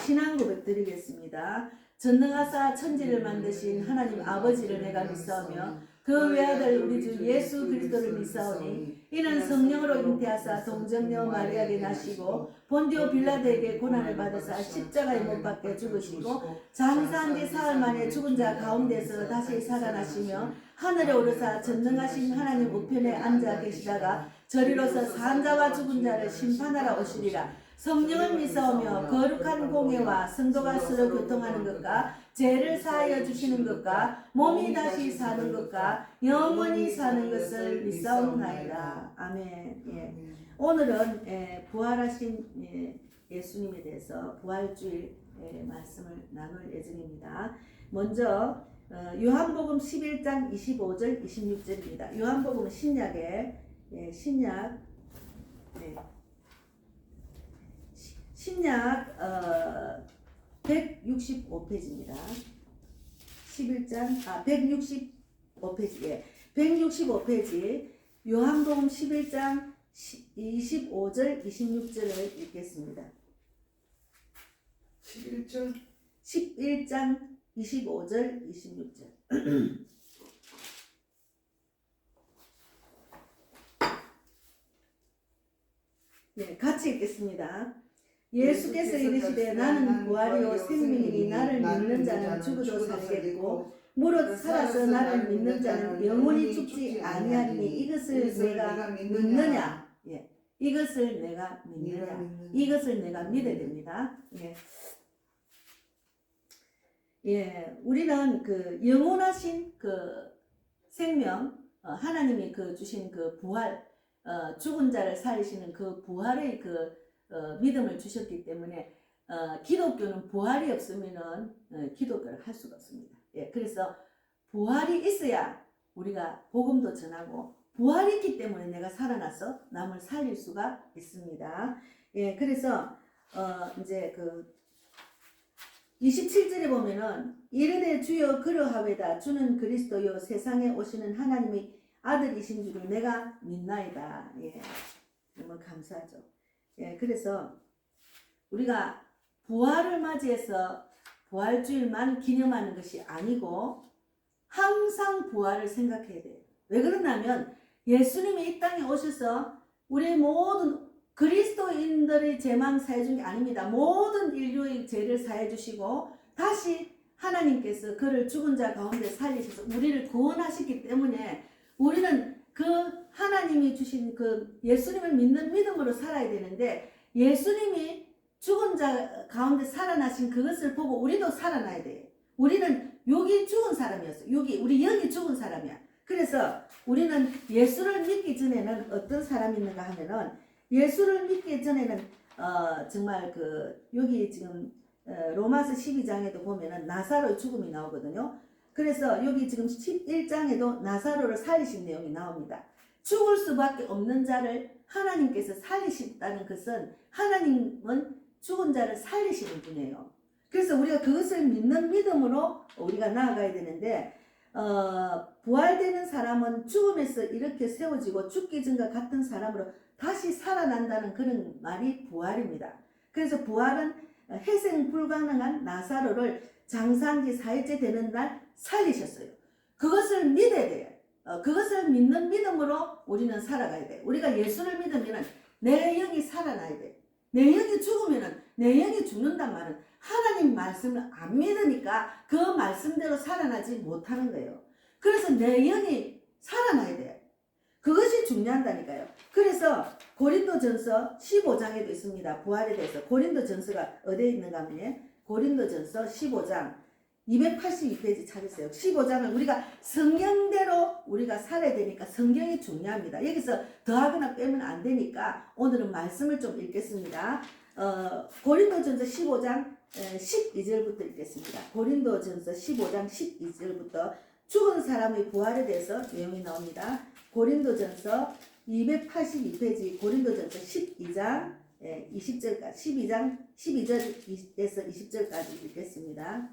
신앙 고백 드리겠습니다. 전능하사 천지를 만드신 하나님 아버지를 내가 믿사오며 그 외아들 우리 주 예수 그리스도를 믿사오니 이는 성령으로 잉태하사 동정녀 마리아에게 나시고 본디오 빌라도에게 고난을 받으사 십자가에 못 박혀 죽으시고 장사한 지 사흘 만에 죽은 자 가운데서 다시 살아나시며 하늘에 오르사 전능하신 하나님 우편에 앉아 계시다가 저리로서 산 자와 죽은 자를 심판하러 오시리라. 성령을 믿사오며 거룩한 공예와 성도가 서로 교통하는 것과 죄를 사하여 주시는 것과 몸이 다시 사는 것과 영원히 사는 것을 믿사옵나이다. 아멘. 오늘은 부활하신 예수님에 대해서 부활주일 말씀을 나눌 예정입니다. 먼저 요한복음 11장 25절 26절입니다. 요한복음 신약 165페이지입니다. 165페이지. 165페이지. 요한복음 11장 25절 26절을 읽겠습니다. 11장 25절 26절. 같이 읽겠습니다. 예수께서 이르시되 나는 부활이요 생명이니 나를 믿는 자는 죽어도 살겠고 무릇 살아서 나를 믿는 자는 영원히 죽지 아니하리니 이것을 내가 믿느냐? 이것을 내가 믿느냐? 이것을 내가 믿어야 됩니다. 우리는 그 영원하신 그 생명, 하나님이 그 주신 그 부활, 죽은 자를 살리시는 그 부활의 그 믿음을 주셨기 때문에 기독교는 부활이 없으면은 기독교를 할 수가 없습니다. 그래서 부활이 있어야 우리가 복음도 전하고 부활이 있기 때문에 내가 살아나서 남을 살릴 수가 있습니다. 그래서 이제 그 27절에 보면은 이르되 주여 그러하외다 주는 그리스도요 세상에 오시는 하나님의 아들이신 줄을 내가 믿나이다. 너무 감사하죠. 그래서 우리가 부활을 맞이해서 부활주일만 기념하는 것이 아니고 항상 부활을 생각해야 돼요. 왜 그러냐면 예수님이 이 땅에 오셔서 우리 모든 그리스도인들의 죄만 사해 준 게 아닙니다. 모든 인류의 죄를 사해 주시고 다시 하나님께서 그를 죽은 자 가운데 살리셔서 우리를 구원하셨기 때문에 우리는 그 하나님이 주신 그 예수님을 믿는 믿음으로 살아야 되는데 예수님이 죽은 자 가운데 살아나신 그것을 보고 우리도 살아나야 돼요. 우리는 여기 죽은 사람이었어. 우리 영이 죽은 사람이야. 그래서 우리는 예수를 믿기 전에는 어떤 사람이 있는가 하면은 예수를 믿기 전에는 정말 그 여기 지금 로마서 12장에도 보면은 나사로의 죽음이 나오거든요. 그래서 여기 지금 11장에도 나사로를 살리신 내용이 나옵니다. 죽을 수밖에 없는 자를 하나님께서 살리신다는 것은 하나님은 죽은 자를 살리시는 분이에요. 그래서 우리가 그것을 믿는 믿음으로 우리가 나아가야 되는데 부활되는 사람은 죽음에서 이렇게 세워지고 죽기 전과 같은 사람으로 다시 살아난다는 그런 말이 부활입니다. 그래서 부활은 회생 불가능한 나사로를 장사한 지 4일째 되는 날 살리셨어요. 그것을 믿어야 돼요. 그것을 믿는 믿음으로 우리는 살아가야 돼. 우리가 예수를 믿으면 내 영이 살아나야 돼. 내 영이 죽으면 내 영이 죽는단 말은 하나님 말씀을 안 믿으니까 그 말씀대로 살아나지 못하는 거예요. 그래서 내 영이 살아나야 돼요. 그것이 중요하다니까요. 그래서 고린도전서 15장에도 있습니다. 부활에 대해서. 고린도전서가 어디에 있는가 하면 고린도전서 15장 282페이지 찾으세요. 15장을 우리가 성경대로 우리가 살아야 되니까 성경이 중요합니다. 여기서 더하거나 빼면 안 되니까 오늘은 말씀을 좀 읽겠습니다. 고린도전서 15장 12절부터 읽겠습니다. 고린도전서 15장 12절부터 죽은 사람의 부활에 대해서 내용이 나옵니다. 고린도전서 282페이지 고린도전서 12장 20절까지 12절에서 20절까지 읽겠습니다.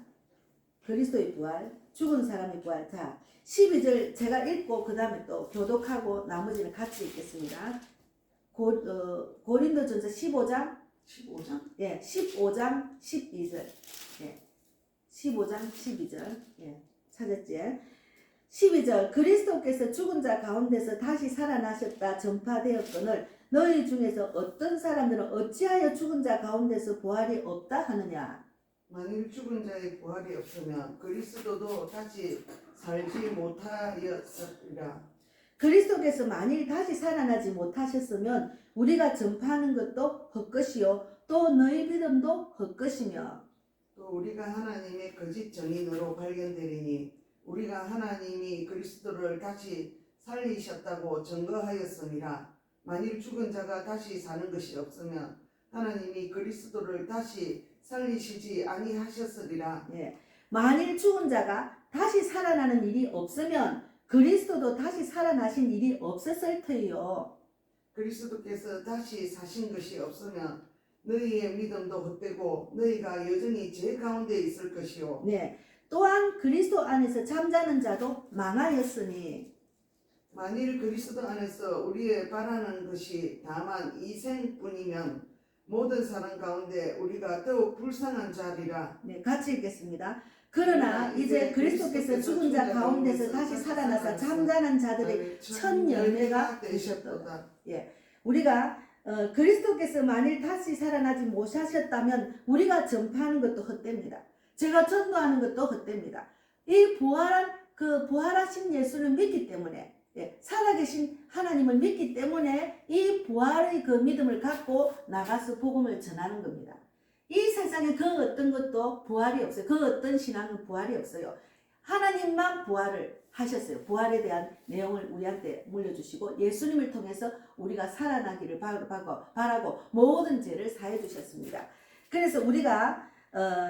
그리스도의 부활, 죽은 사람의 부활. 자, 12절 제가 읽고 그 다음에 또 교독하고 나머지는 같이 읽겠습니다. 고린도전서 15장 15장? 예, 15장 12절. 예. 15장 12절. 예. 찾았지? 12절. 그리스도께서 죽은 자 가운데서 다시 살아나셨다 전파되었거늘 너희 중에서 어떤 사람들은 어찌하여 죽은 자 가운데서 부활이 없다 하느냐. 만일 죽은 자의 부활이 없으면 그리스도도 다시 살지 못하였으리라. 그리스도께서 만일 다시 살아나지 못하셨으면 우리가 전파하는 것도 헛것이요 또 너희 믿음도 헛것이며 또 우리가 하나님의 거짓 증인으로 발견되리니 우리가 하나님이 그리스도를 다시 살리셨다고 증거하였음이라. 만일 죽은 자가 다시 사는 것이 없으면 하나님이 그리스도를 다시 살리시지 아니하셨으리라. 예. 만일 죽은 자가 다시 살아나는 일이 없으면 그리스도도 다시 살아나신 일이 없었을 터이요. 그리스도께서 다시 사신 것이 없으면 너희의 믿음도 헛되고 너희가 여전히 죄 가운데 있을 것이요. 네. 또한 그리스도 안에서 잠자는 자도 망하였으니 만일 그리스도 안에서 우리의 바라는 것이 다만 이 생뿐이면 모든 사람 가운데 우리가 더욱 불쌍한 자리라. 네, 같이 읽겠습니다. 그러나 이제 그리스도께서 죽은 자 가운데서 다시 살아나사 잠자는 자들의 첫 열매가 되셨도다. 예, 우리가 그리스도께서 만일 다시 살아나지 못하셨다면 우리가 전파하는 것도 헛됩니다. 제가 전도하는 것도 헛됩니다. 이 부활하신 예수를 믿기 때문에 살아계신 하나님을 믿기 때문에 이 부활의 그 믿음을 갖고 나가서 복음을 전하는 겁니다. 이 세상에 그 어떤 것도 부활이 없어요. 그 어떤 신앙은 부활이 없어요. 하나님만 부활을 하셨어요. 부활에 대한 내용을 우리한테 물려주시고 예수님을 통해서 우리가 살아나기를 바라고 모든 죄를 사해 주셨습니다. 그래서 우리가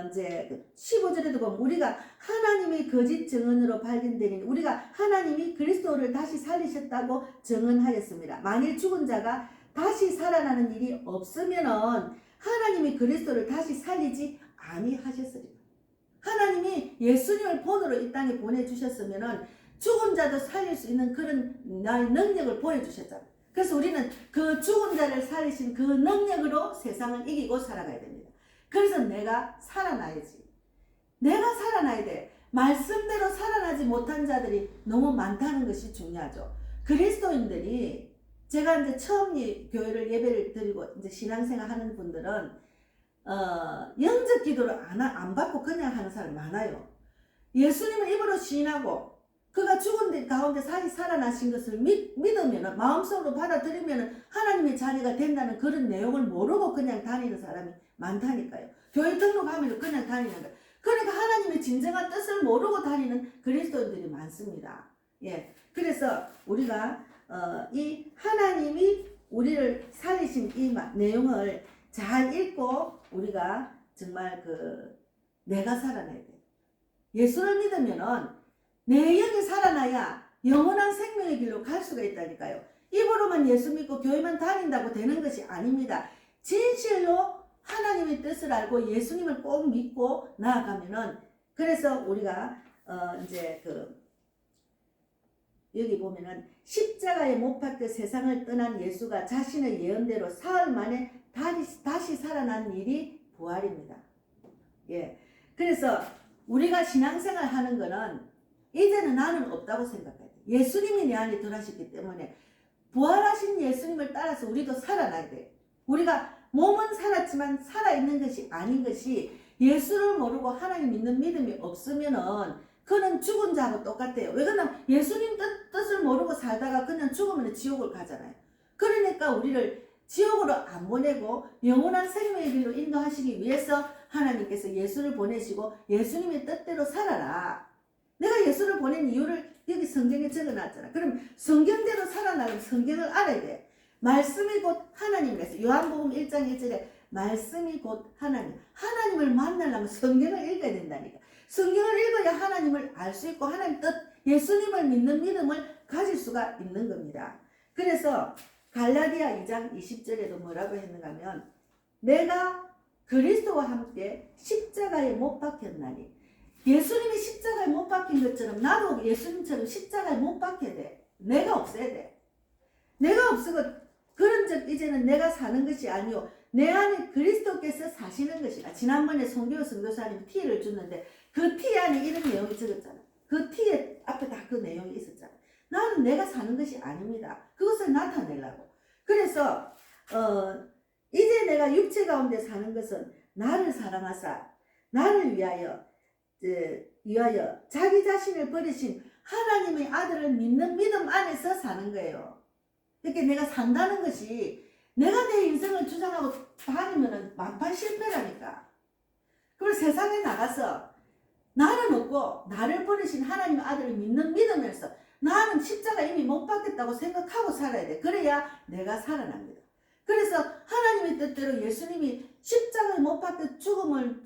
이제 15절에도 보면 우리가 하나님의 거짓 증언으로 발견되니 우리가 하나님이 그리스도를 다시 살리셨다고 증언하였습니다. 만일 죽은 자가 다시 살아나는 일이 없으면은 하나님이 그리스도를 다시 살리지 아니하셨으리라. 하나님이 예수님을 본으로 이 땅에 보내주셨으면은 죽은 자도 살릴 수 있는 그런 나의 능력을 보여주셨잖아요. 그래서 우리는 그 죽은 자를 살리신 그 능력으로 세상을 이기고 살아가야 됩니다. 그래서 내가 살아나야지. 내가 살아나야 돼. 말씀대로 살아나지 못한 자들이 너무 많다는 것이 중요하죠. 그리스도인들이 제가 이제 처음 교회를 예배를 드리고 이제 신앙생활 하는 분들은 영적 기도를 안 받고 그냥 하는 사람 많아요. 예수님을 입으로 시인하고 그가 죽은 데 가운데 다시 살아나신 것을 믿으면 마음속으로 받아들이면 하나님의 자녀가 된다는 그런 내용을 모르고 그냥 다니는 사람이 많다니까요. 교회 등록하면 그냥 다니는 거예요. 그러니까 하나님의 진정한 뜻을 모르고 다니는 그리스도인들이 많습니다. 예, 그래서 우리가 이 하나님이 우리를 살리신 이 내용을 잘 읽고 우리가 정말 내가 살아나야 돼. 예수를 믿으면은 내 영이 살아나야 영원한 생명의 길로 갈 수가 있다니까요. 입으로만 예수 믿고 교회만 다닌다고 되는 것이 아닙니다. 진실로 하나님의 뜻을 알고 예수님을 꼭 믿고 나아가면은 그래서 우리가 이제 여기 보면은 십자가에 못 박혀 세상을 떠난 예수가 자신의 예언대로 사흘 만에 다시 살아난 일이 부활입니다. 예. 그래서 우리가 신앙생활 하는 거는 이제는 나는 없다고 생각해야 돼. 예수님이 내 안에 들어가셨기 때문에 부활하신 예수님을 따라서 우리도 살아나야 돼. 우리가 몸은 살았지만 살아있는 것이 아닌 것이 예수를 모르고 하나님 믿는 믿음이 없으면은 그는 죽은 자하고 똑같아요. 왜 그러냐면 예수님 뜻을 모르고 살다가 그냥 죽으면 지옥을 가잖아요. 그러니까 우리를 지옥으로 안 보내고 영원한 생명의 길로 인도하시기 위해서 하나님께서 예수를 보내시고 예수님의 뜻대로 살아라. 내가 예수를 보낸 이유를 여기 성경에 적어놨잖아. 그럼 성경대로 살아나려면 성경을 알아야 돼. 말씀이 곧 하나님이라서 요한복음 1장 1절에 말씀이 곧 하나님. 하나님을 만나려면 성경을 읽어야 된다니까. 성경을 읽어야 하나님을 알 수 있고 하나님 뜻, 예수님을 믿는 믿음을 가질 수가 있는 겁니다. 그래서 갈라디아 2장 20절에도 뭐라고 했는가 하면 내가 그리스도와 함께 십자가에 못 박혔나니 예수님이 십자가에 못 박힌 것처럼 나도 예수님처럼 십자가에 못 박혀야 돼. 내가 없어야 돼. 내가 없어도 그런 적 이제는 내가 사는 것이 아니요 내 안에 그리스도께서 사시는 것이라. 지난번에 송기호 선교사님 티를 줬는데 그 티 안에 이런 내용이 적었잖아. 그 티에 앞에 다 그 내용이 있었잖아. 나는 내가 사는 것이 아닙니다. 그것을 나타내려고. 그래서 이제 내가 육체 가운데 사는 것은 나를 사랑하사 나를 위하여 자기 자신을 버리신 하나님의 아들을 믿는 믿음 안에서 사는 거예요. 그러니까 내가 산다는 것이 내가 내 인생을 주장하고 다니면은 만판 실패라니까. 그리고 세상에 나가서 나는 없고 나를 버리신 하나님의 아들을 믿는 믿음에서 나는 십자가 이미 못 받겠다고 생각하고 살아야 돼. 그래야 내가 살아납니다. 그래서 하나님의 뜻대로 예수님이 십자가에 못 받고 죽음을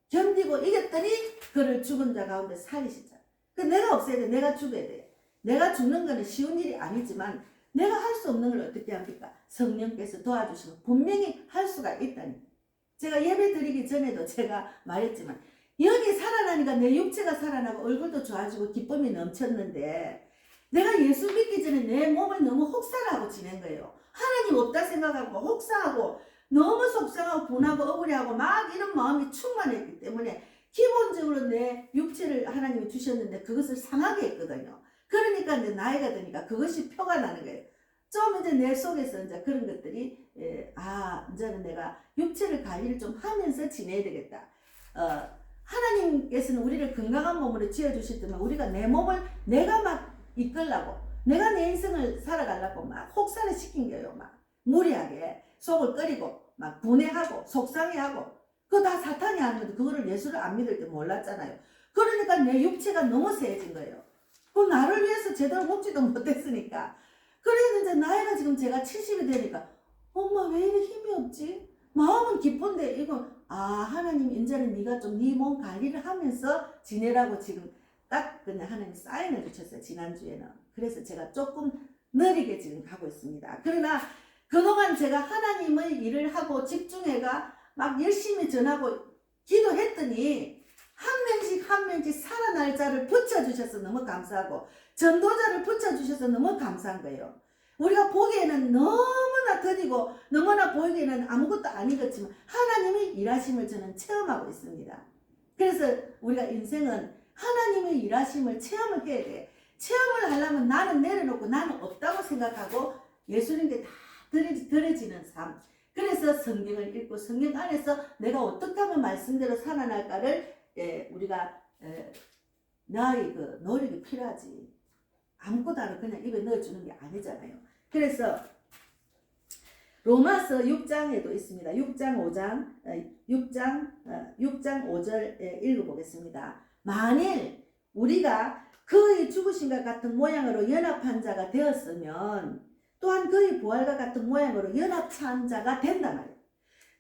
견디고 이겼더니 그를 죽은 자 가운데 살리시잖아. 그 내가 없어야 돼. 내가 죽어야 돼. 내가 죽는 거는 쉬운 일이 아니지만 내가 할 수 없는 걸 어떻게 합니까? 성령께서 도와주시면 분명히 할 수가 있다니. 제가 예배 드리기 전에도 제가 말했지만 여기 살아나니까 내 육체가 살아나고 얼굴도 좋아지고 기쁨이 넘쳤는데 내가 예수 믿기 전에 내 몸을 너무 혹사하고 지낸 거예요. 하나님 없다 생각하고 혹사하고 너무 속상하고 분하고 억울해하고 막 이런 마음이 충만했기 때문에 기본적으로 내 육체를 하나님이 주셨는데 그것을 상하게 했거든요. 그러니까 이제 나이가 드니까 그것이 표가 나는 거예요. 좀 이제 내 속에서 이제 그런 것들이 이제는 내가 육체를 관리를 좀 하면서 지내야 되겠다. 하나님께서는 우리를 건강한 몸으로 지어주셨지만 우리가 내 몸을 내가 막 이끌라고 내가 내 인생을 살아가려고 막 혹사를 시킨 거예요. 막 무리하게 속을 끓이고 막 분해하고 속상해하고 그거 다 사탄이 하는 건데 그거를 예수를 안 믿을 때 몰랐잖아요. 그러니까 내 육체가 너무 세해진 거예요. 그 나를 위해서 제대로 먹지도 못했으니까. 그래서 이제 나이가 지금 제가 70이 되니까 엄마 왜 이렇게 힘이 없지? 마음은 기쁜데 이거 하나님 이제는 네가 좀 네 몸 관리를 하면서 지내라고 지금 딱 그냥 하나님 사인을 주셨어요. 지난주에는. 그래서 제가 조금 느리게 지금 가고 있습니다. 그러나 그동안 제가 하나님의 일을 하고 집중해가 막 열심히 전하고 기도했더니 한 명씩 살아날 자를 붙여주셔서 너무 감사하고 전도자를 붙여주셔서 너무 감사한 거예요. 우리가 보기에는 너무나 드리고 너무나 보이기에는 아무것도 아닌 것지만 하나님의 일하심을 저는 체험하고 있습니다. 그래서 우리가 인생은 하나님의 일하심을 체험을 해야 돼. 체험을 하려면 나는 내려놓고 나는 없다고 생각하고 예수님께 다 드려지는 삶. 그래서 성경을 읽고 성경 안에서 내가 어떻게 하면 말씀대로 살아날까를 우리가 나의 그 노력이 필요하지. 아무것도 안 그냥 입에 넣어주는 게 아니잖아요. 그래서 로마서 6장에도 있습니다. 6장 5절 읽어보겠습니다. 만일 우리가 그의 죽으심과 같은 모양으로 연합한 자가 되었으면 또한 그의 부활과 같은 모양으로 연합한 자가 된단 말이에요.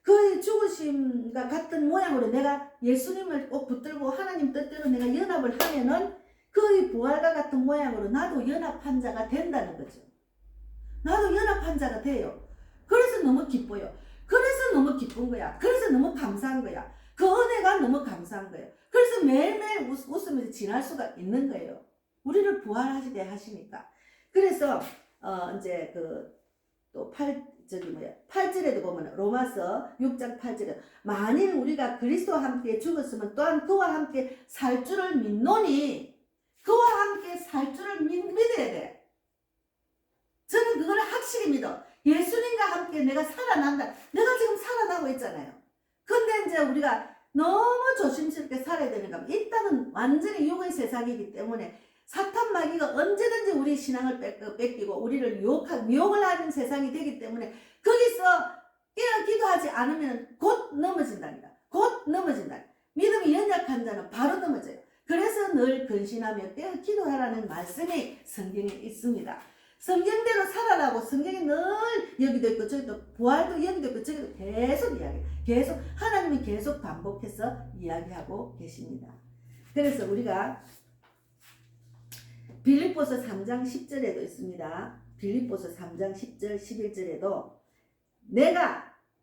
그의 죽으심과 같은 모양으로 내가 예수님을 꼭 붙들고 하나님 뜻대로 내가 연합을 하면은 그의 부활과 같은 모양으로 나도 연합한 자가 된다는 거죠. 나도 연합한 자가 돼요. 그래서 너무 기뻐요. 그래서 너무 기쁜 거야. 그래서 너무 감사한 거야. 그 은혜가 너무 감사한 거예요. 그래서 매일매일 웃으면서 지날 수가 있는 거예요. 우리를 부활하시게 하시니까. 그래서 이제 또 8절에도 보면 로마서 6장 8절에 만일 우리가 그리스도와 함께 죽었으면 또한 그와 함께 살 줄을 믿노니 그와 함께 살 줄을 믿어야 돼. 저는 그걸 확실히 믿어. 예수님과 함께 내가 살아난다. 내가 지금 살아나고 있잖아요. 근데 이제 우리가 너무 조심스럽게 살아야 되는가. 일단은 완전히 육의 세상이기 때문에 사탄 마귀가 언제든지 우리 신앙을 뺏기고 우리를 미혹을 하는 세상이 되기 때문에 거기서 깨어 기도하지 않으면 곧 넘어진답니다. 곧 넘어진다. 믿음이 연약한 자는 바로 넘어져요. 그래서 늘 근신하며 깨어 기도하라는 말씀이 성경에 있습니다. 성경대로 살아라고 성경이 늘 여기도 있고 저기도 부활도 여기도 있고 저기도 계속 이야기 계속 하나님이 계속 반복해서 이야기하고 계십니다. 그래서 우리가 빌립보서 3장 10절에도 있습니다. 빌립보서 3장 10절 11절에도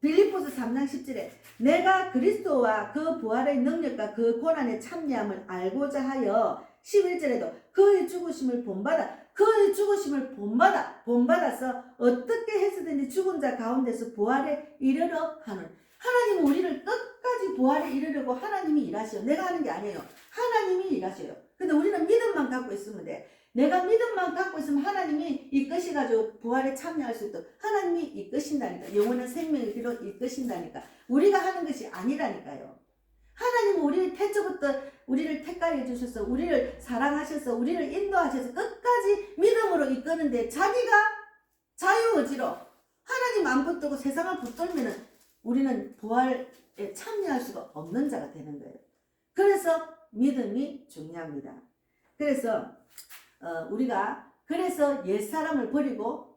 빌립보서 3장 10절에 내가 그리스도와 그 부활의 능력과 그 고난의 참여함을 알고자 하여 11절에도 그의 죽으심을 본받아 그 죽으심을 본받아서 어떻게 해서든지 죽은 자 가운데서 부활에 이르러 하는, 하나님은 우리를 끝까지 부활에 이르려고 하나님이 일하셔요. 내가 하는 게 아니에요. 하나님이 일하셔요. 근데 우리는 믿음만 갖고 있으면 돼. 내가 믿음만 갖고 있으면 하나님이 이끄셔가지고 부활에 참여할 수 있도록 하나님이 이끄신다니까. 영원한 생명의 길로 이끄신다니까. 우리가 하는 것이 아니라니까요. 하나님은 우리를 태초부터 우리를 택하여 주셔서 우리를 사랑하셔서 우리를 인도하셔서 끝까지 믿음으로 이끄는데 자기가 자유의지로 하나님 안 붙들고 세상을 붙들면은 우리는 부활에 참여할 수가 없는 자가 되는 거예요. 그래서 믿음이 중요합니다. 그래서 우리가 그래서 옛사람을 버리고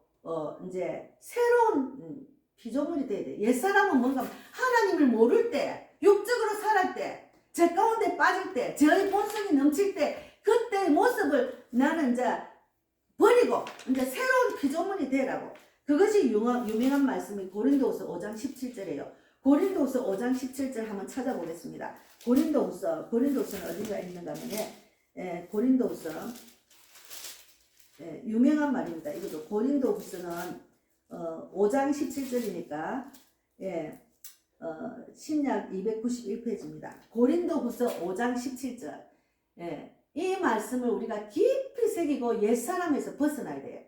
이제 새로운 피조물이 돼야 돼. 옛사람은 뭔가 하나님을 모를 때, 육적으로 살할 때, 제 가운데 빠질 때, 저의 본성이 넘칠 때, 그때의 모습을 나는 이제 버리고 이제 새로운 피조물이 되라고. 그것이 유명한 말씀이 고린도후서 5장 17절이에요. 고린도후서 5장 17절 한번 찾아보겠습니다. 고린도후서는 어디가 있는가 하면 고린도후서 유명한 말입니다. 이것도 고린도후서는 5장 17절이니까 신약 291페이지입니다. 고린도후서 5장 17절. 이 말씀을 우리가 깊이 새기고 옛사람에서 벗어나야 돼요.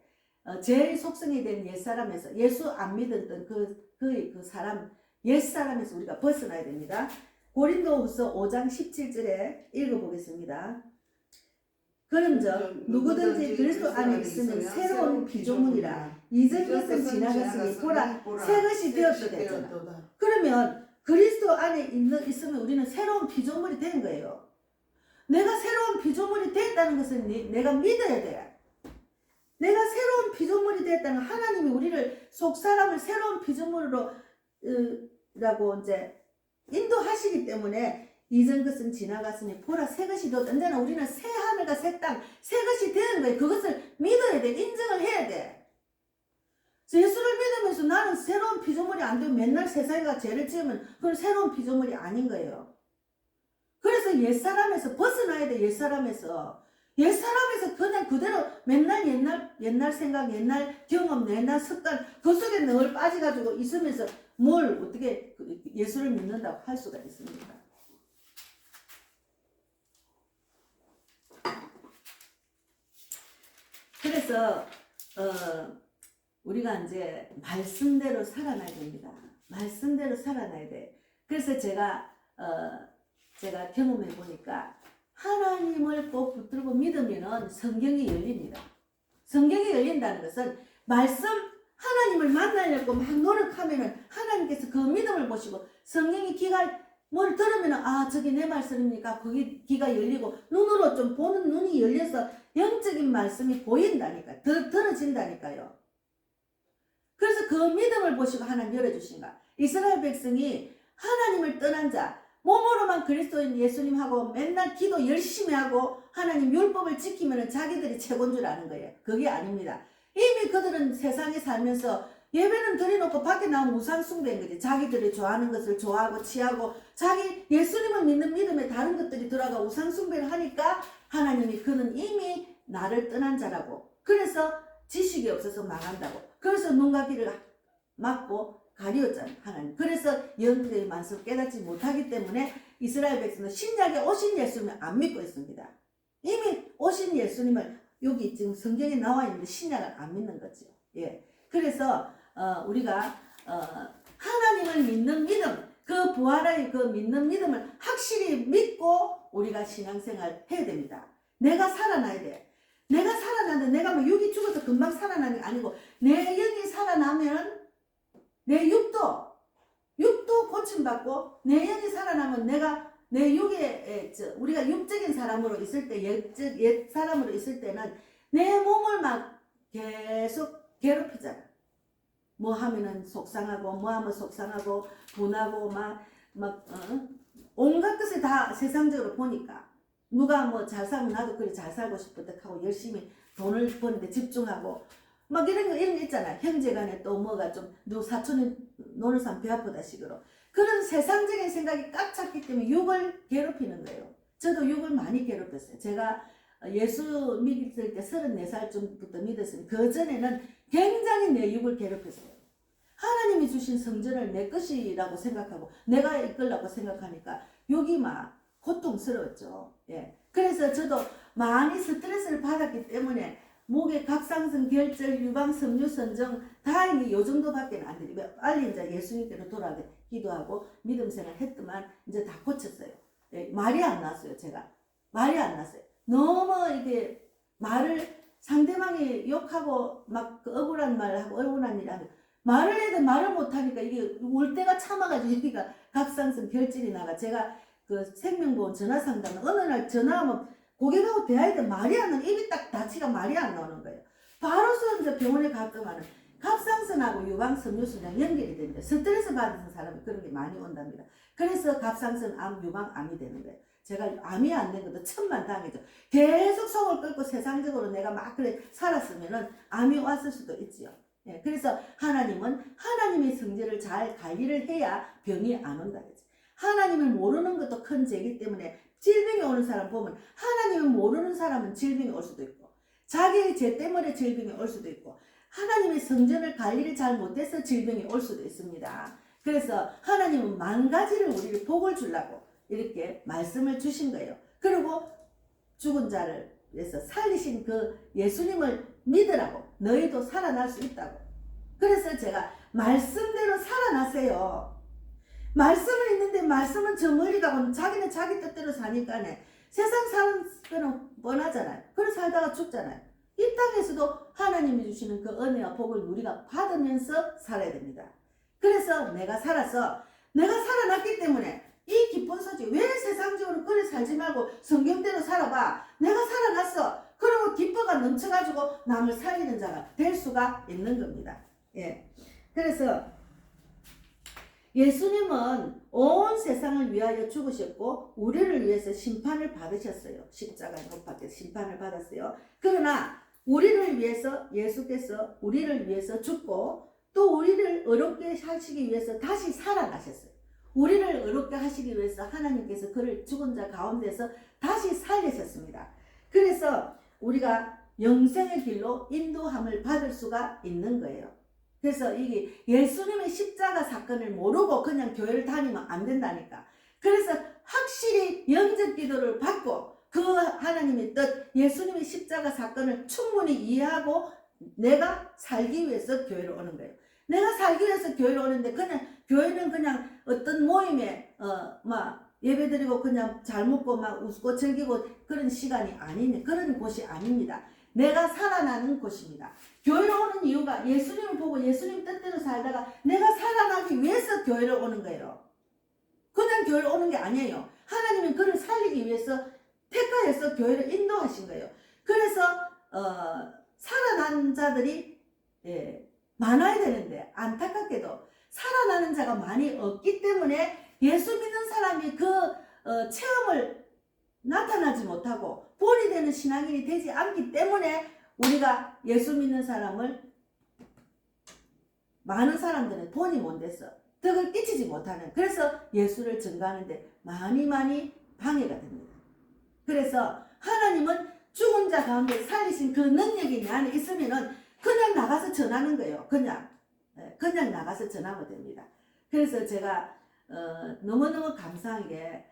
제 속성이 된 옛사람에서, 예수 안 믿었던 그 사람, 옛사람에서 우리가 벗어나야 됩니다. 고린도후서 5장 17절에 읽어보겠습니다. 그런즉 누구든지 그리스도 안에 있으면 새로운 피조물이라. 이전 것은 지나갔으니 보라 새 것이 되었다 됐잖아. 그러면 그리스도 안에 있으면 우리는 새로운 피조물이 된 거예요. 내가 새로운 피조물이 됐다는 것은 내가 믿어야 돼. 내가 새로운 피조물이 됐다는, 하나님이 우리를 속사람을 새로운 피조물로 라고 이제 인도하시기 때문에 이전 것은 지나갔으니 보라 새 것이 되었다. 언제나 우리는 새 하늘과 새 땅, 새 것이 되는 거예요. 그것을 믿어야 돼. 인정을 해야 돼. 예수를 믿으면서 나는 새로운 피조물이 안 되고 맨날 세상에가 죄를 지으면 그건 새로운 피조물이 아닌 거예요. 그래서 옛사람에서 벗어나야 돼. 옛사람에서 그냥 그대로 맨날 옛날 생각, 옛날 경험, 옛날 습관 그 속에 늘 빠져가지고 있으면서 뭘 어떻게 예수를 믿는다고 할 수가 있습니까? 그래서 우리가 이제 말씀대로 살아나야 됩니다. 말씀대로 살아나야 돼. 그래서 제가 경험해 보니까 하나님을 꼭 붙들고 믿으면 성경이 열립니다. 성경이 열린다는 것은 말씀, 하나님을 만나려고 막 노력하면은 하나님께서 그 믿음을 보시고 성경이 뭘 들으면은 저기 내 말씀입니까? 거기 귀가 열리고 눈으로 좀 보는 눈이 열려서 영적인 말씀이 보인다니까. 들어진다니까요. 그래서 그 믿음을 보시고 하나님 열어주신가. 이스라엘 백성이 하나님을 떠난 자, 몸으로만 그리스도인 예수님하고 맨날 기도 열심히 하고 하나님 율법을 지키면 자기들이 최고인 줄 아는 거예요. 그게 아닙니다. 이미 그들은 세상에 살면서 예배는 드려놓고 밖에 나오면 우상 숭배인 거지. 자기들이 좋아하는 것을 좋아하고 취하고 자기 예수님을 믿는 믿음에 다른 것들이 들어가 우상 숭배를 하니까 하나님이 그는 이미 나를 떠난 자라고. 그래서 지식이 없어서 망한다고. 그래서 눈과 귀를 막고 가리웠잖아 하나님. 그래서 영들의 말씀을 깨닫지 못하기 때문에 이스라엘 백성은 신약에 오신 예수님을 안 믿고 있습니다. 이미 오신 예수님을 여기 지금 성경에 나와 있는데 신약을 안 믿는 거죠. 그래서 우리가 하나님을 믿는 믿음, 그 부활의 그 믿는 믿음을 확실히 믿고 우리가 신앙생활 해야 됩니다. 내가 살아나야 돼. 내가 살아나는데 내가 뭐 육이 죽어서 금방 살아나는 게 아니고 내 영이 살아나면 내 육도 고침받고 내 영이 살아나면 내가 내 육에 우리가 육적인 사람으로 있을 때 옛 사람으로 있을 때는 내 몸을 막 계속 괴롭히잖아. 뭐 하면은 속상하고 뭐 하면 속상하고 분하고 온갖 것을 다 세상적으로 보니까 누가 뭐 잘 살면 나도 그래 잘 살고 싶었다 하고 열심히 돈을 버는데 집중하고 막 이런 거 있잖아. 형제간에 또 뭐가 좀 누구 사촌이 노는 사람 배 아프다 식으로 그런 세상적인 생각이 꽉 찼기 때문에 육을 괴롭히는 거예요. 저도 육을 많이 괴롭혔어요. 제가 예수 믿을 때 34살쯤부터 믿었으니 그 전에는 굉장히 내 육을 괴롭혔어요. 하나님이 주신 성전을 내 것이라고 생각하고 내가 이끌라고 생각하니까 육이 막 고통스러웠죠. 예. 그래서 저도 많이 스트레스를 받았기 때문에 목에 갑상선, 결절, 유방, 섬유, 선정 다행히 요 정도밖에 안 되죠. 빨리 이제 예수님께로 돌아가게 기도하고 믿음 생활 했더만 이제 다 고쳤어요. 예. 말이 안 났어요. 제가 말이 안 났어요. 너무 이게 말을 상대방이 욕하고 막 그 억울한 말을 하고 억울한 일을 하고 말을 해도 말을 못하니까 이게 울 때가 참아가지고 여기가 갑상선 결절이 나가. 제가 그 생명보험 전화상담 어느 날 전화하면 고객하고 대화할 때 말이 안 나는 입이 딱 닫히가 말이 안 나오는 거예요. 바로서 이제 병원에 갔더만은 갑상선하고 유방 섬유순이랑 연결이 됩니다. 스트레스 받은 사람이 그런 게 많이 온답니다. 그래서 갑상선 암, 유방 암이 되는 거예요. 제가 암이 안 된 것도 천만 다행이죠. 계속 속을 끓고 세상적으로 내가 막 그래 살았으면은 암이 왔을 수도 있지요. 예, 그래서 하나님은 하나님의 성질을 잘 관리를 해야 병이 안 온다. 하나님을 모르는 것도 큰 죄이기 때문에 질병이 오는 사람 보면 하나님을 모르는 사람은 질병이 올 수도 있고 자기의 죄 때문에 질병이 올 수도 있고 하나님의 성전을 관리를 잘 못해서 질병이 올 수도 있습니다. 그래서 하나님은 만 가지를 우리를 복을 주려고 이렇게 말씀을 주신 거예요. 그리고 죽은 자를 위해서 살리신 그 예수님을 믿으라고 너희도 살아날 수 있다고. 그래서 제가 말씀대로 살아나세요. 말씀은 있는데 말씀은 저 멀리 가고 자기는 자기 뜻대로 사니까네 세상 사는 거는 뻔하잖아요. 그래 살다가 죽잖아요. 이 땅에서도 하나님이 주시는 그 은혜와 복을 우리가 받으면서 살아야 됩니다. 그래서 내가 살아서 내가 살아났기 때문에 이 기쁜 소식 왜 세상적으로 그래 살지 말고 성경대로 살아봐. 내가 살아났어. 그리고 기뻐가 넘쳐가지고 남을 살리는 자가 될 수가 있는 겁니다. 예. 그래서 예수님은 온 세상을 위하여 죽으셨고 우리를 위해서 심판을 받으셨어요. 십자가에 못 박혀 심판을 받았어요. 그러나 우리를 위해서 예수께서 우리를 위해서 죽고 또 우리를 의롭게 하시기 위해서 다시 살아나셨어요. 우리를 의롭게 하시기 위해서 하나님께서 그를 죽은 자 가운데서 다시 살리셨습니다. 그래서 우리가 영생의 길로 인도함을 받을 수가 있는 거예요. 그래서 이게 예수님의 십자가 사건을 모르고 그냥 교회를 다니면 안 된다니까. 그래서 확실히 영접 기도를 받고 그 하나님의 뜻 예수님의 십자가 사건을 충분히 이해하고 내가 살기 위해서 교회로 오는 거예요. 내가 살기 위해서 교회로 오는데 그냥 교회는 그냥 어떤 모임에 막 예배드리고 그냥 잘 먹고 막 웃고 즐기고 그런 시간이 아닌 그런 곳이 아닙니다. 내가 살아나는 곳입니다. 교회로 오는 이유가 예수님을 보고 예수님 뜻대로 살다가 내가 살아나기 위해서 교회로 오는 거예요. 그냥 교회로 오는 게 아니에요. 하나님은 그를 살리기 위해서 택하여서 교회를 인도하신 거예요. 그래서 살아난 자들이 많아야 되는데 안타깝게도 살아나는 자가 많이 없기 때문에 예수 믿는 사람이 그 체험을 나타나지 못하고 본이 되는 신앙인이 되지 않기 때문에 우리가 예수 믿는 사람을 많은 사람들은 본이 못 돼서 덕을 끼치지 못하는 그래서 예수를 증거하는데 많이 방해가 됩니다. 그래서 하나님은 죽은 자 가운데 살리신 그 능력이 내 안에 있으면은 그냥 나가서 전하는 거예요. 그냥 나가서 전하면 됩니다. 그래서 제가 너무너무 감사한 게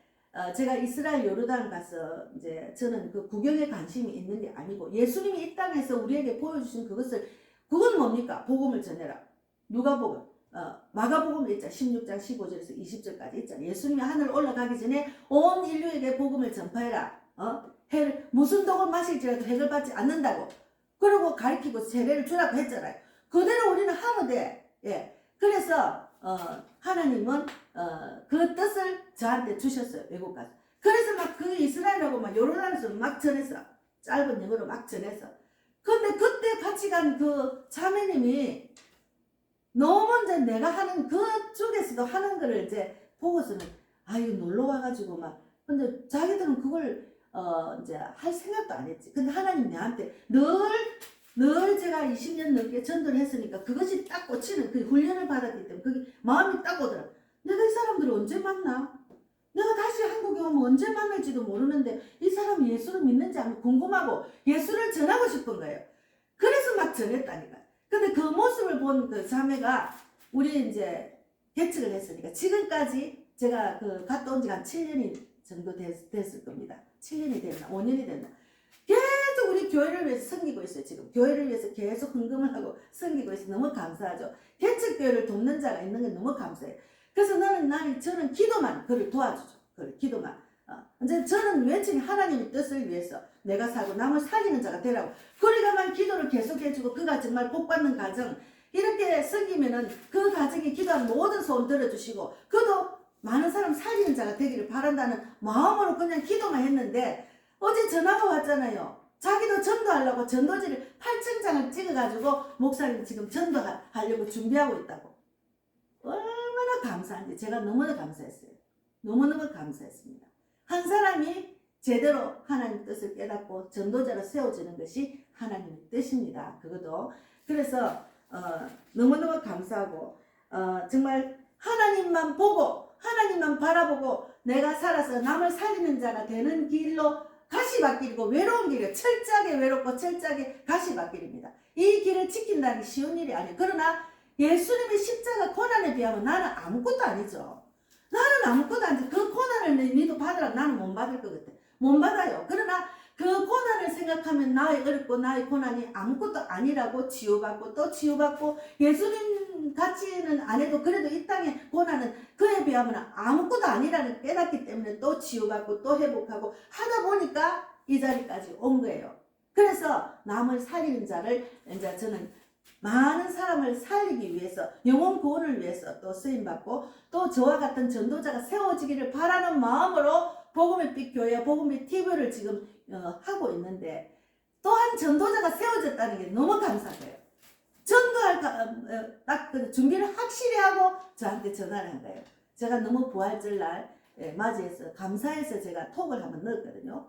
제가 이스라엘 요르단 가서 이제 저는 그 구경에 관심이 있는 게 아니고 예수님이 이 땅에서 우리에게 보여주신 그건 뭡니까? 복음을 전해라. 누가복음, 마가복음에 있잖아. 16장 15절에서 20절까지 있잖아. 예수님이 하늘 올라가기 전에 온 인류에게 복음을 전파해라. 무슨 독을 마실지라도 해결받지 않는다고. 그러고 가르치고 세례를 주라고 했잖아요. 그대로 우리는 하면 돼. 예. 그래서 하나님은 그 뜻을 저한테 주셨어요. 외국 가서. 그래서 막 그 이스라엘하고 막 요르단에서 막 전해서 짧은 영어로 막 전해서. 근데 그때 같이 간 그 자매님이 너무 이제 내가 하는 그쪽에서도 하는 거를 이제 보고서는 아유 놀러 와가지고 막 근데 자기들은 그걸 이제 할 생각도 안 했지. 근데 하나님 내한테 늘 제가 20년 넘게 전도를 했으니까 그것이 딱 꽂히는 그 훈련을 받았기 때문에 그게 마음이 딱 오더라. 내가 이 사람들을 언제 만나? 내가 다시 한국에 오면 언제 만날지도 모르는데 이 사람이 예수를 믿는지 안 궁금하고 예수를 전하고 싶은 거예요. 그래서 막 전했다니까. 근데 그 모습을 본 그 자매가 우리 이제 개척을 했으니까 지금까지 제가 그 갔다 온 지가 한 7년이 정도 됐을 겁니다. 7년이 됐나 5년이 됐나. 계속 우리 교회를 위해서 섬기고 있어요. 지금 교회를 위해서 계속 헌금을 하고 섬기고 있어요. 너무 감사하죠. 개척교회를 돕는 자가 있는 게 너무 감사해요. 그래서 저는 기도만 그를 도와주죠. 그를 기도만. 이제 저는 외치니 하나님의 뜻을 위해서 내가 살고 남을 살리는 자가 되라고. 그러니까만 기도를 계속해주고 그가 정말 복받는 가정 이렇게 섬기면은 그 가정에 기도한 모든 소원 들어주시고 그도 많은 사람 살리는 자가 되기를 바란다는 마음으로 그냥 기도만 했는데 어제 전화가 왔잖아요. 자기도 전도하려고 전도지를 8,000장을 찍어가지고 목사님 지금 전도하려고 준비하고 있다고. 얼마나 감사한지 제가 너무나 감사했어요. 너무너무 감사했습니다. 한 사람이 제대로 하나님 뜻을 깨닫고 전도자로 세워지는 것이 하나님의 뜻입니다. 그것도. 그래서 너무너무 감사하고 정말 하나님만 보고 하나님만 바라보고 내가 살아서 남을 살리는 자가 되는 길로 가시밭길이고 외로운 길이에요. 철저하게 외롭고 철저하게 가시밭길입니다. 이 길을 지킨다는 게 쉬운 일이 아니에요. 그러나 예수님의 십자가 고난에 비하면 나는 아무것도 아니죠. 나는 아무것도 아니죠. 그 고난을 니도 받으라. 나는 못 받을 것 같아. 못 받아요. 그러나 그 고난을 생각하면 나의 어렵고 나의 고난이 아무것도 아니라고 치유받고 또 치유받고 예수님 같이는 안 해도 그래도 이 땅의 고난은 그에 비하면 아무것도 아니라는 깨닫기 때문에 또 치유받고 또 회복하고 하다 보니까 이 자리까지 온 거예요. 그래서 남을 살리는 자를 이제 저는 많은 사람을 살리기 위해서 영혼 구원을 위해서 또 쓰임받고 또 저와 같은 전도자가 세워지기를 바라는 마음으로 복음의 빛 교회 복음의 TV를 지금 하고 있는데 또한 전도자가 세워졌다는 게 너무 감사해요. 전도할 딱 준비를 확실히 하고 저한테 전화를 한 거예요. 제가 너무 부활절 날 맞이해서 감사해서 제가 톡을 한번 넣었거든요.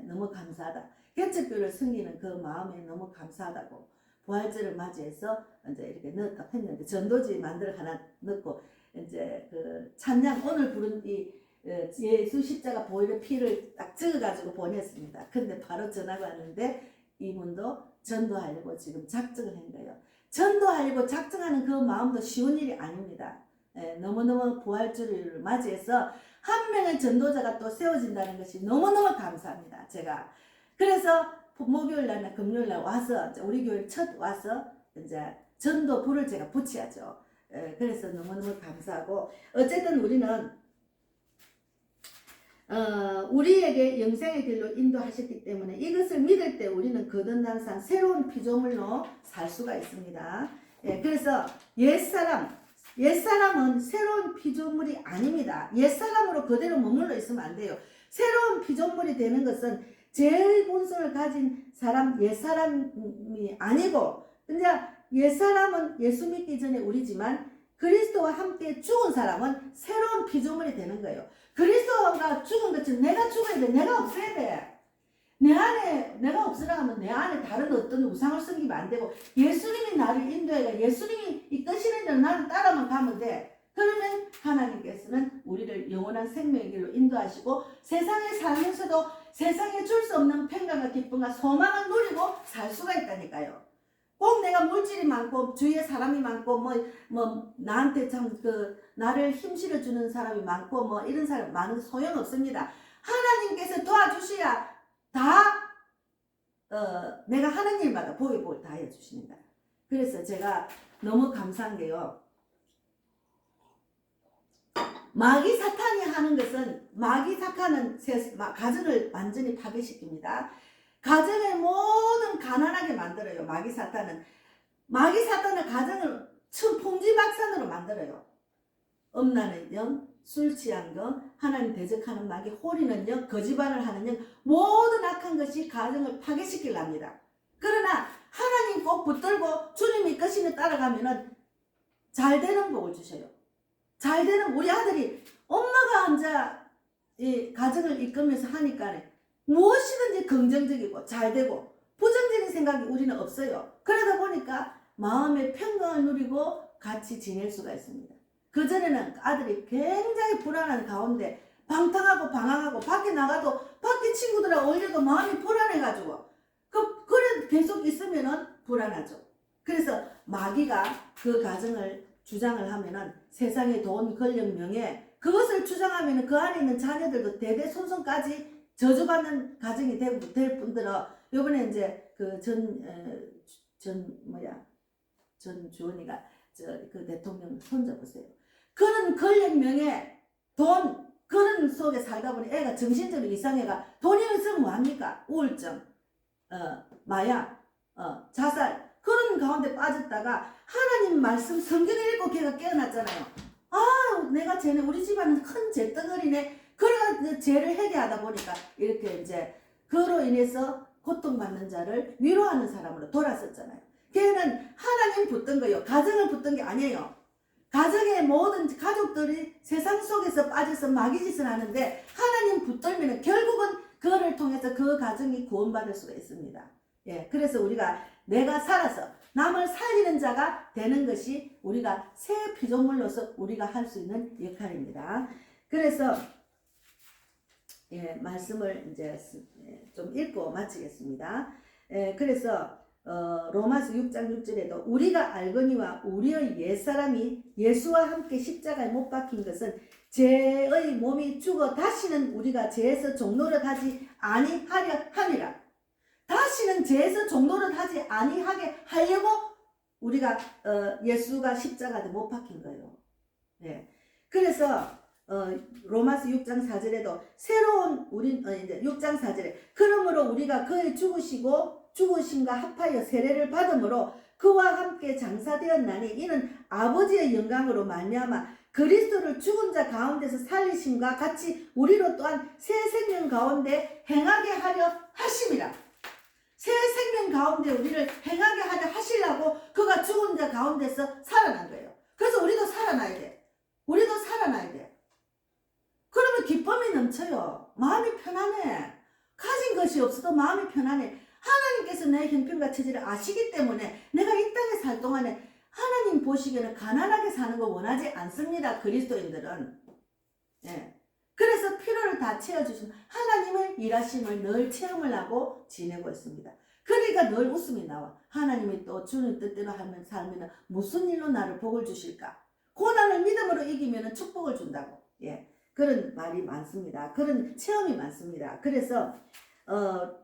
너무 감사하다. 개척교회를 섬기는 그 마음에 너무 감사하다고. 부활절을 맞이해서 이제 이렇게 넣었다 했는데 전도지 만들어 하나 넣고 이제 그 찬양 오늘 부른 이 예수 십자가 보혈의 피를 딱 적어가지고 보냈습니다. 근데 바로 전화가 왔는데 이분도 전도하려고 지금 작정을 한 거예요. 전도하려고 작정하는 그 마음도 쉬운 일이 아닙니다. 너무너무 부활절을 맞이해서 한 명의 전도자가 또 세워진다는 것이 너무너무 감사합니다. 제가 그래서 목요일 날이나 금요일 날 와서 우리 교회 첫 와서 이제 전도 불을 제가 붙여야죠. 그래서 너무너무 감사하고 어쨌든 우리는 우리에게 영생의 길로 인도하셨기 때문에 이것을 믿을 때 우리는 거듭난 새로운 피조물로 살 수가 있습니다. 그래서 옛사람은 새로운 피조물이 아닙니다. 옛사람으로 그대로 머물러 있으면 안 돼요. 새로운 피조물이 되는 것은 제일 본성을 가진 사람 옛사람이 아니고 이제 옛사람은 예수 믿기 전에 우리지만 그리스도와 함께 죽은 사람은 새로운 피조물이 되는 거예요. 그리스도가 죽은 것처럼 내가 죽어야 돼. 내가 없어야 돼. 내 안에 내가 없으라면 내 안에 다른 어떤 우상을 섬기면 안 되고 예수님이 나를 인도해가 예수님이 이끄시는 대로 나를 따라만 가면 돼. 그러면 하나님께서는 우리를 영원한 생명의 길로 인도하시고 세상에 살면서도 세상에 줄 수 없는 평강과 기쁨과 소망을 누리고 살 수가 있다니까요. 꼭 내가 물질이 많고 주위에 사람이 많고 뭐 나한테 참 나를 힘실어 주는 사람이 많고 뭐 이런 사람 많은 소용 없습니다. 하나님께서 도와주셔야 다 내가 하는 일마다 복을 다 해주십니다. 그래서 제가 너무 감사한 게요. 마귀 사탄이 하는 것은 마귀 사탄은 가정을 완전히 파괴시킵니다. 가정을 모든 가난하게 만들어요. 마귀 사탄은 가정을 풍지박산으로 만들어요. 음란의 영, 술 취한 것, 하나님 대적하는 마귀, 호리는 영, 거짓말을 하는 영, 모든 악한 것이 가정을 파괴시키려 합니다. 그러나 하나님 꼭 붙들고 주님이 이끄심에 따라가면은 잘 되는 복을 주셔요. 잘 되는 우리 아들이 엄마가 앉아 이 가정을 이끌면서 하니까 무엇이든지 긍정적이고 잘 되고 부정적인 생각이 우리는 없어요. 그러다 보니까 마음의 평강을 누리고 같이 지낼 수가 있습니다. 그전에는 아들이 굉장히 불안한 가운데 방탕하고 방황하고 밖에 나가도 밖에 친구들하고 어울려도 마음이 불안해가지고 그래 계속 있으면은 불안하죠. 그래서 마귀가 그 가정을 주장을 하면은 세상의 돈, 권력, 명예 그것을 주장하면은 그 안에 있는 자녀들도 대대손손까지 저주받는 가정이 될 뿐더러 요번에 이제 그 전 주원이가 그 대통령 손자 보세요. 그런 권력, 명예, 돈 그런 속에 살다 보니 애가 정신적으로 이상해가 돈이 없으면 뭐합니까? 우울증, 마약, 자살 그런 가운데 빠졌다가 하나님 말씀 성경을 읽고 걔가 깨어났잖아요. 아 내가 쟤네 우리 집안은 큰 죄덩어리네. 그래가 죄를 회개하다 보니까 이렇게 이제 그로 인해서 고통받는 자를 위로하는 사람으로 돌아섰잖아요. 걔는 하나님 붙든 거예요. 가정을 붙든 게 아니에요. 가정의 모든 가족들이 세상 속에서 빠져서 마귀짓을 하는데 하나님 붙들면 결국은 그거를 통해서 그 가정이 구원받을 수가 있습니다. 예, 그래서 우리가 내가 살아서 남을 살리는 자가 되는 것이 우리가 새 피조물로서 우리가 할 수 있는 역할입니다. 그래서 예, 말씀을 이제 좀 읽고 마치겠습니다. 예, 그래서 로마서 6장 6절에도 우리가 알거니와 우리의 옛사람이 예수와 함께 십자가에 못 박힌 것은 죄의 몸이 죽어 다시는 우리가 죄에서 종노릇 하지 아니하려 함이라. 다시는 죄에서 종노릇 하지 아니하게 하려고 우리가 예수가 십자가에 못 박힌 거예요. 네. 그래서 로마서 6장 4절에도 새로운 이제 6장 4절에 그러므로 우리가 그의 죽으심과 합하여 세례를 받음으로 그와 함께 장사되었나니 이는 아버지의 영광으로 말미암아 그리스도를 죽은 자 가운데서 살리심과 같이 우리로 또한 새 생명 가운데 행하게 하려 하심이라. 새 생명 가운데 우리를 행하게 하려 하시려고 그가 죽은 자 가운데서 살아난 거예요. 그래서 우리도 살아나야 돼. 우리도 살아나야 돼. 그러면 기쁨이 넘쳐요. 마음이 편안해. 가진 것이 없어도 마음이 편안해. 하나님께서 내 형편과 처지를 아시기 때문에 내가 이 땅에 살 동안에 하나님 보시기에는 가난하게 사는 거 원하지 않습니다. 그리스도인들은. 예. 그래서 필요를 다 채워주신 하나님의 일하심을 늘 체험을 하고 지내고 있습니다. 그러니까 늘 웃음이 나와. 하나님이 또 주는 뜻대로 하면 살면 무슨 일로 나를 복을 주실까? 고난을 믿음으로 이기면 축복을 준다고. 예. 그런 말이 많습니다. 그런 체험이 많습니다. 그래서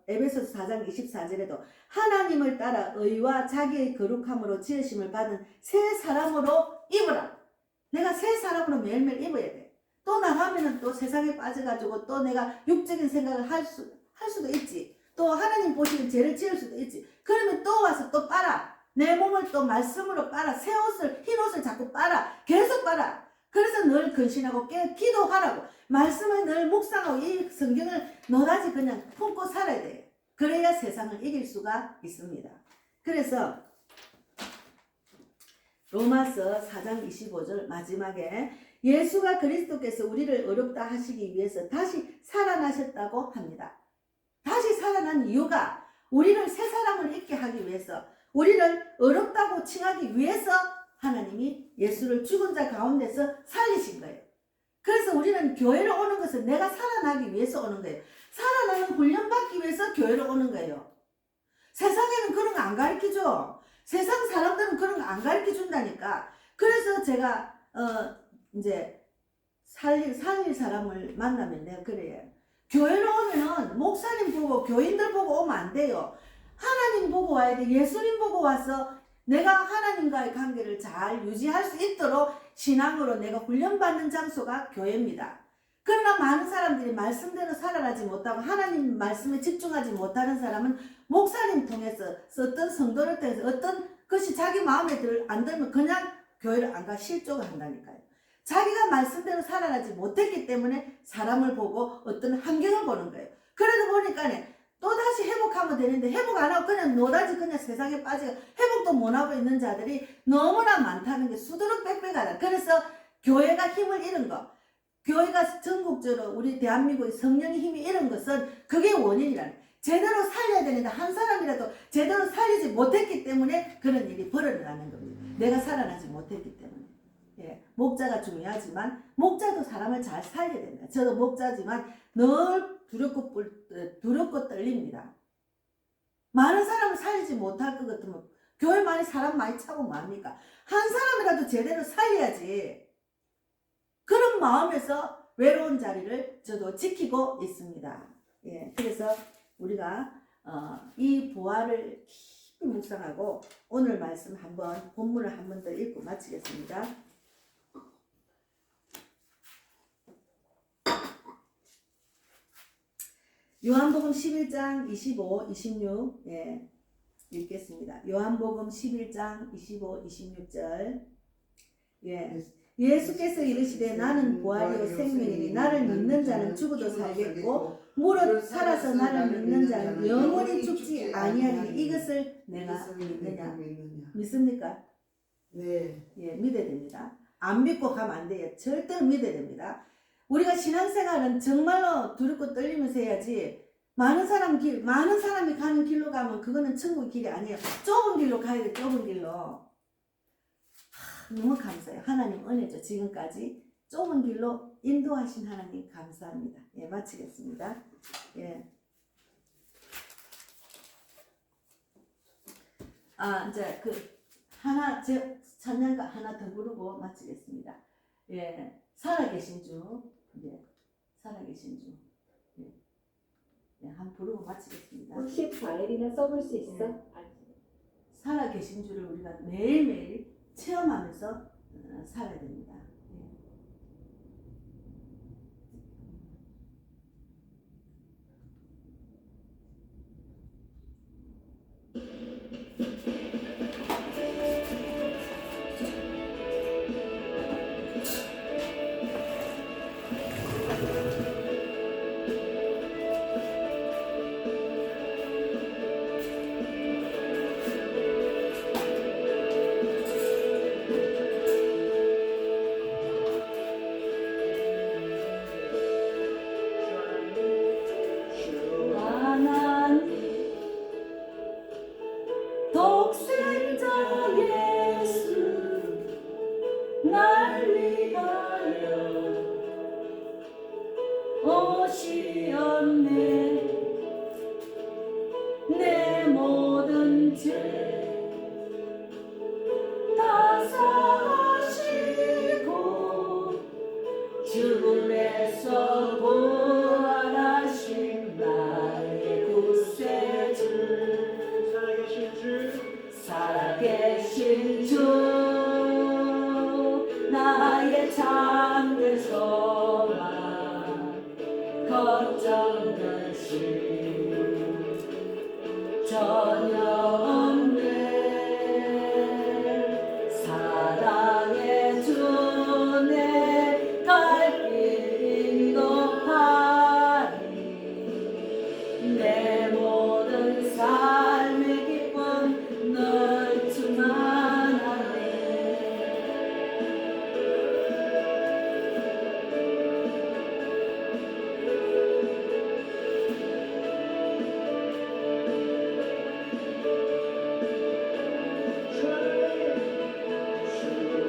에베소서 4장 24절에도 하나님을 따라 의와 자기의 거룩함으로 지으심을 받은 새 사람으로 입으라. 내가 새 사람으로 매일매일 입어야 돼. 또 나가면은 또 세상에 빠져가지고 또 내가 육적인 생각을 할 수도 있지. 또 하나님 보시면 죄를 지을 수도 있지. 그러면 또 와서 또 빨아. 내 몸을 또 말씀으로 빨아. 새 옷을, 흰 옷을 자꾸 빨아. 계속 빨아. 그래서 늘 근신하고 기도하라고. 말씀을 늘 묵상하고 이 성경을 너다지 그냥 품고 살아야 돼요. 그래야 세상을 이길 수가 있습니다. 그래서 로마서 4장 25절 마지막에 예수가 그리스도께서 우리를 의롭다 하시기 위해서 다시 살아나셨다고 합니다. 다시 살아난 이유가 우리를 새 사람을 있게 하기 위해서, 우리를 의롭다고 칭하기 위해서 하나님이 예수를 죽은 자 가운데서 살리신 거예요. 그래서 우리는 교회를 오는 것은 내가 살아나기 위해서 오는 거예요. 살아나는 훈련받기 위해서 교회를 오는 거예요. 세상에는 그런 거 안 가르쳐줘. 세상 사람들은 그런 거 안 가르쳐 준다니까. 그래서 제가 이제 살릴 사람을 만나면 내가 그래요. 교회로 오면은 목사님 보고 교인들 보고 오면 안 돼요. 하나님 보고 와야 돼. 예수님 보고 와서 내가 하나님과의 관계를 잘 유지할 수 있도록 신앙으로 내가 훈련받는 장소가 교회입니다. 그러나 많은 사람들이 말씀대로 살아가지 못하고 하나님 말씀에 집중하지 못하는 사람은 목사님 통해서 어떤 성도를 통해서 어떤 것이 자기 마음에 안 들면 그냥 교회를 안 가 실족을 한다니까요. 자기가 말씀대로 살아가지 못했기 때문에 사람을 보고 어떤 환경을 보는 거예요. 그러다 보니까 또다시 회복하면 되는데 회복 안 하고 그냥 노다지 그냥 세상에 빠지고 회복도 못하고 있는 자들이 너무나 많다는 게 수두룩 빽빽하다. 그래서 교회가 힘을 잃은 거, 교회가 전국적으로 우리 대한민국의 성령의 힘이 잃은 것은 그게 원인이라는 거예요. 제대로 살려야 되는데 한 사람이라도 제대로 살리지 못했기 때문에 그런 일이 벌어나는 겁니다. 내가 살아나지 못했기 때문에. 예. 예, 목자가 중요하지만 목자도 사람을 잘 살려야 됩니다. 저도 목자지만 늘 두렵고 떨립니다. 많은 사람을 살리지 못할 것 같으면 교회 많이 사람 많이 차고 뭐합니까? 한 사람이라도 제대로 살려야지. 그런 마음에서 외로운 자리를 저도 지키고 있습니다. 예, 그래서 우리가 이 부활을 깊이 묵상하고 오늘 말씀 한번 본문을 한 번 더 읽고 마치겠습니다. 요한복음 11장 25, 26 예, 읽겠습니다. 요한복음 11장 25, 26절 예. 예수께서 이르시되 나는 부활이요 생명이니 나를 믿는 자는 죽어도 살겠고 무릇 살아서 나를 믿는 자는 영원히 죽지 아니하리니 이것을 내가 믿느냐. 믿습니까? 네. 예, 믿어야 됩니다. 안 믿고 가면 안 돼요. 절대로 믿어야 됩니다. 우리가 신앙생활은 정말로 두렵고 떨리면서 해야지. 많은 사람이 가는 길로 가면 그거는 천국의 길이 아니에요. 좁은 길로 가야 돼. 좁은 길로. 너무 감사해요. 하나님 은혜죠. 지금까지 좁은 길로 인도하신 하나님 감사합니다. 예, 마치겠습니다. 예. 이제 찬양가 하나 더 부르고 마치겠습니다. 예, 살아계신 주, 예, 살아계신 주, 예, 예, 한 부르고 마치겠습니다. 혹시 과일이나 써볼 수 있어? 네. 살아계신 주를 우리가 매일매일 체험하면서 살아야 됩니다. 예. 독생자 예수 날 위하여 오시었네. 내 모든 죄 다 사하시고 죽음에서 부활하신 나의 구세주 살아계신 주 나의 참된 소망 걱정 근심 전혀 없네. 사랑의 주 내 갈 길 인도하리. 내 모든 삶의 기쁨 널 충만하네.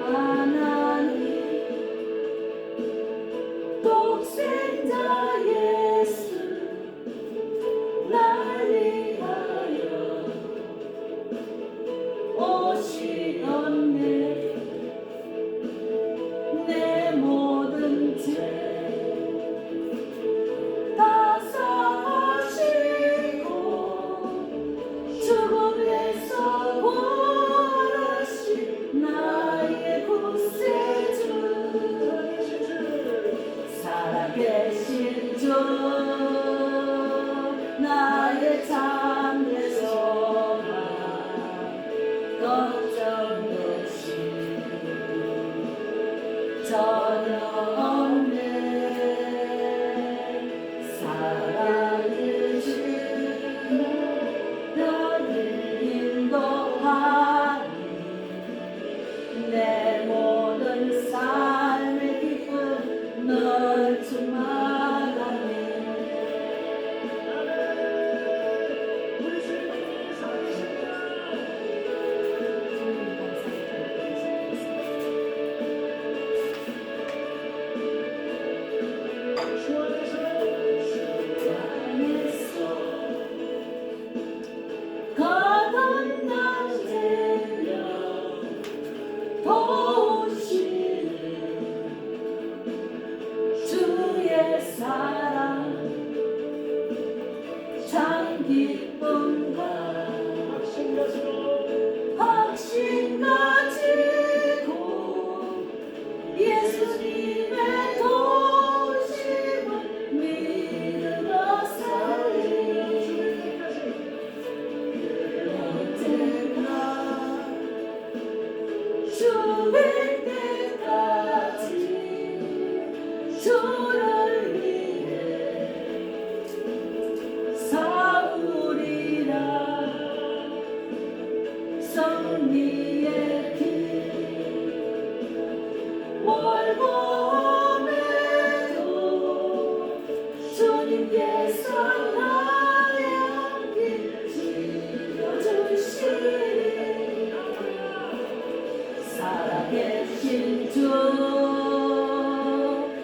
하나님 독생자 예수 날 위하여 오시었네. 내 모든 죄 다 사하시고 죽음에서 부활하신 나의 구세주 살아계신 주 나의 참된 소망 걱정 없이 전혀 없네. 사랑의 주 너를 인도하리. 내 모든 삶의 기쁨 널 충만하네. 주님 감사합니다. 도우시는 주의 사랑 참 기쁨과 확신 가지고 예수님의 도우심을 믿으며 언제나 죽을 때까지 주를 위해 싸우리라. 승리의 길 멀고 험해도 주님께서 나의 앞길 지켜주시리. 살아계신 주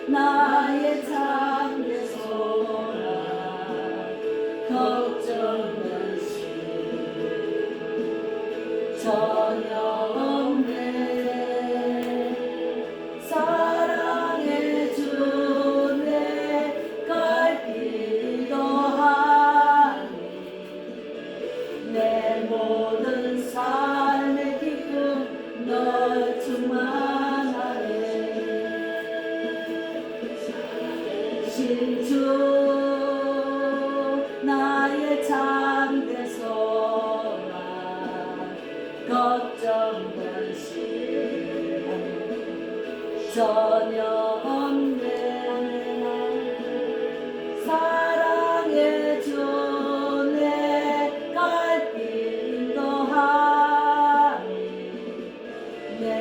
나의 잠든 소망 걱정 없이 전혀 없네. 사랑해 주네 갈길도 하니 내 모든 삶의 기쁨 널 충만하네. 신주 나의 잠든 소망 걱정 근심 전혀 없네. 사랑해 주네 갈길도 하니 내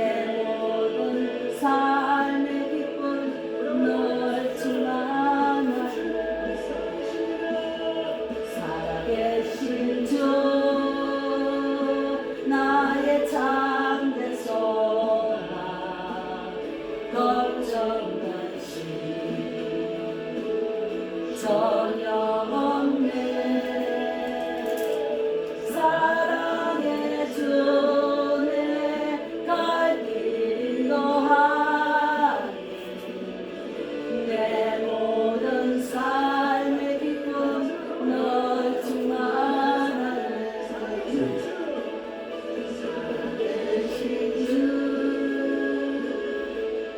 모든 삶의 기쁨 널 충만하네. 살아계신 주 나의 참된 소망 걱정 근심 전혀 없네. 사랑해 주네 갈길도 하니 내 모든 삶의 기쁨 널 충만하네. 살아계신 주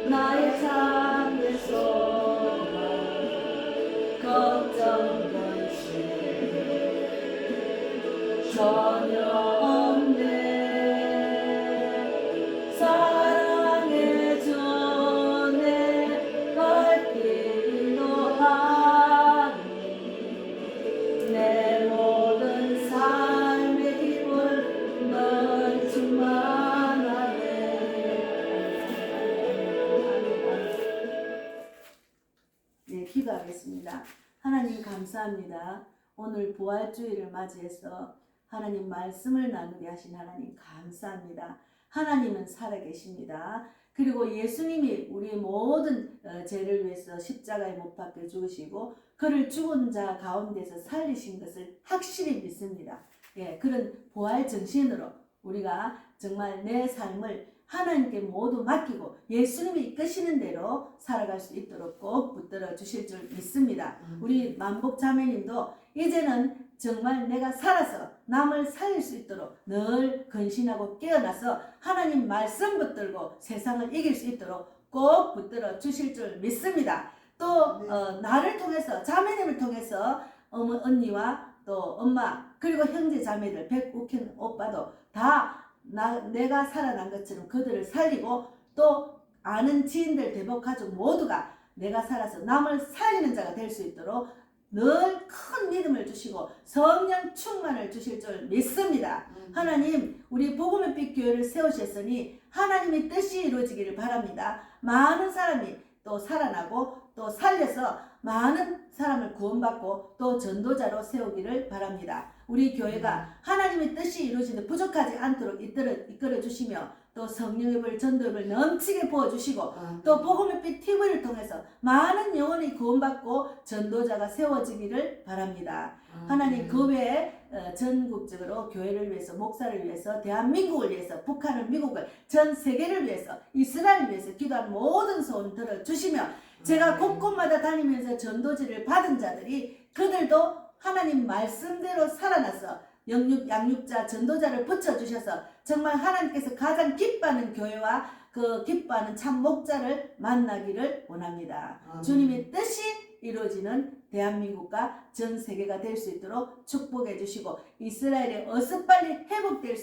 나의 참된 소망 걱정 근심 전혀 없네. 사랑해 주네 갈길도 하니 내 모든 삶의 기쁨 널 충만하네. 네, 기도하겠습니다. 하나님 감사합니다. 오늘 부활주의를 맞이해서 하나님 말씀을 나누게 하신 하나님 감사합니다. 하나님은 살아계십니다. 그리고 예수님이 우리의 모든 죄를 위해서 십자가에 못 박혀 죽으시고 그를 죽은 자 가운데서 살리신 것을 확실히 믿습니다. 예, 그런 부활 정신으로 우리가 정말 내 삶을 하나님께 모두 맡기고 예수님이 이끄시는 대로 살아갈 수 있도록 꼭 붙들어 주실 줄 믿습니다. 우리 만복 자매님도 이제는 정말 내가 살아서 남을 살릴 수 있도록 늘 근신하고 깨어나서 하나님 말씀 붙들고 세상을 이길 수 있도록 꼭 붙들어 주실 줄 믿습니다. 또 나를 통해서 자매님을 통해서 언니와 또 엄마 그리고 형제 자매들 백욱현 오빠도 다 내가 살아난 것처럼 그들을 살리고 또 아는 지인들 대복 가족 모두가 내가 살아서 남을 살리는 자가 될 수 있도록 늘 큰 믿음을 주시고 성령 충만을 주실 줄 믿습니다. 하나님 우리 복음의 빛 교회를 세우셨으니 하나님의 뜻이 이루어지기를 바랍니다. 많은 사람이 또 살아나고 또 살려서 많은 사람을 구원받고 또 전도자로 세우기를 바랍니다. 우리 교회가 하나님의 뜻이 이루어지는 부족하지 않도록 이끌어 주시며 또 성령의 불 전도의 불 넘치게 부어주시고 또 복음의 빛 TV를 통해서 많은 영혼이 구원받고 전도자가 세워지기를 바랍니다. 하나님 그 외에 전국적으로 교회를 위해서, 목사를 위해서, 대한민국을 위해서, 북한을, 미국을, 전 세계를 위해서, 이스라엘을 위해서 기도한 모든 소원 들어주시며, 제가 곳곳마다 다니면서 전도지를 받은 자들이 그들도 하나님 말씀대로 살아나서 양육자, 전도자를 붙여주셔서 정말 하나님께서 가장 기뻐하는 교회와 그 기뻐하는 참 목자를 만나기를 원합니다. 주님의 뜻이 이루어지는 대한민국과 전 세계가 될 수 있도록 축복해 주시고 이스라엘의 어서 빨리 회복될 수